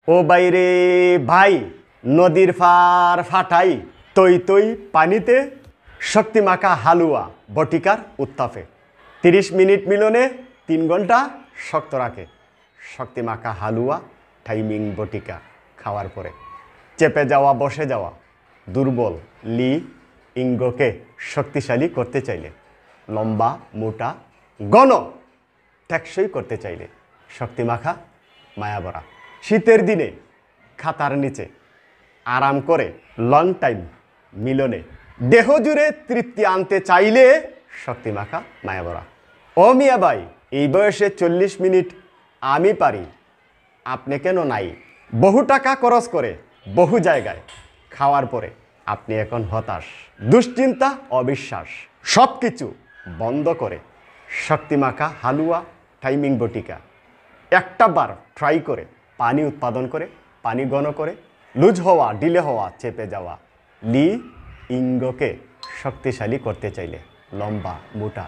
ও বাইরে ভাই, নদীর পার ফাটাই তৈ তৈ পানিতে, শক্তিমাখা হালুয়া বটিকার উত্তাপে। 30 মিনিট মিলনে 3 ঘন্টা শক্ত রাখে। শক্তিমাখা হালুয়া টাইমিং বটিকা খাওয়ার পরে চেপে যাওয়া, বসে যাওয়া, দুর্বল লি ইঙ্গকে শক্তিশালী করতে চাইলে, লম্বা মোটা ঘন টেকসই করতে চাইলে শক্তিমাখা মায়াবরা। শীতের দিনে খাতার নিচে আরাম করে লং টাইম মিলনে দেহ জুড়ে তৃপ্তি আনতে চাইলে শক্তিমাখা মায়াবরা। ও মিয়া ভাই, এই বয়সে 40 মিনিট আমি পারি, আপনি কেন নাই? বহু টাকা খরচ করে বহু জায়গায় খাওয়ার পরে আপনি এখন হতাশ, দুশ্চিন্তা, অবিশ্বাস সব কিছু বন্ধ করে শক্তিমাখা হালুয়া টাইমিং বটিকা একটা বার ট্রাই করে পানি উৎপাদন করে, পানি ঘন করে, লুজ হওয়া, ডিলে হওয়া, চেপে যাওয়া লি ইঙ্গকে শক্তিশালী করতে চাইলে, লম্বা মোটা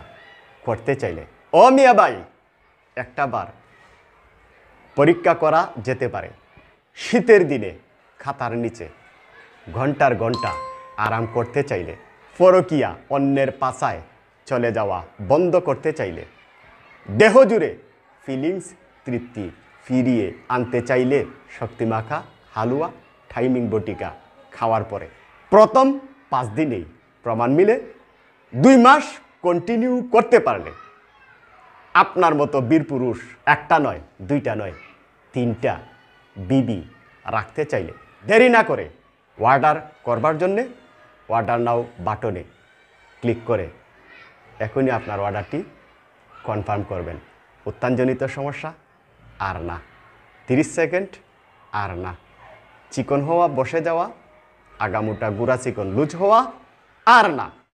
করতে চাইলে ও মিয়া ভাই, একটা বার পরীক্ষা করা যেতে পারে। শীতের দিনে খাতার নিচে ঘন্টার ঘন্টা আরাম করতে চাইলে, পরকীয়া অন্যের পাছায় চলে যাওয়া বন্ধ করতে চাইলে, দেহ জুড়ে ফিলিংস তৃপ্তি ফিরিয়ে আনতে চাইলে শক্তিমাখা হালুয়া টাইমিং বটিকা খাওয়ার পরে প্রথম 5 দিনেই প্রমাণ মিলে 2 মাস কন্টিনিউ করতে পারলে আপনার মতো বীর পুরুষ একটা নয়, 2টা নয়, 3টা বিবি রাখতে চাইলে দেরি না করে অর্ডার করবার জন্যে অর্ডার নাও বাটনে ক্লিক করে এখনই আপনার অর্ডারটি কনফার্ম করবেন। উত্থানজনিত সমস্যা আর না, 30 সেকেন্ড আর না, চিকন হওয়া, বসে যাওয়া, আগামোটা গুড়া চিকন লুজ হওয়া আর না।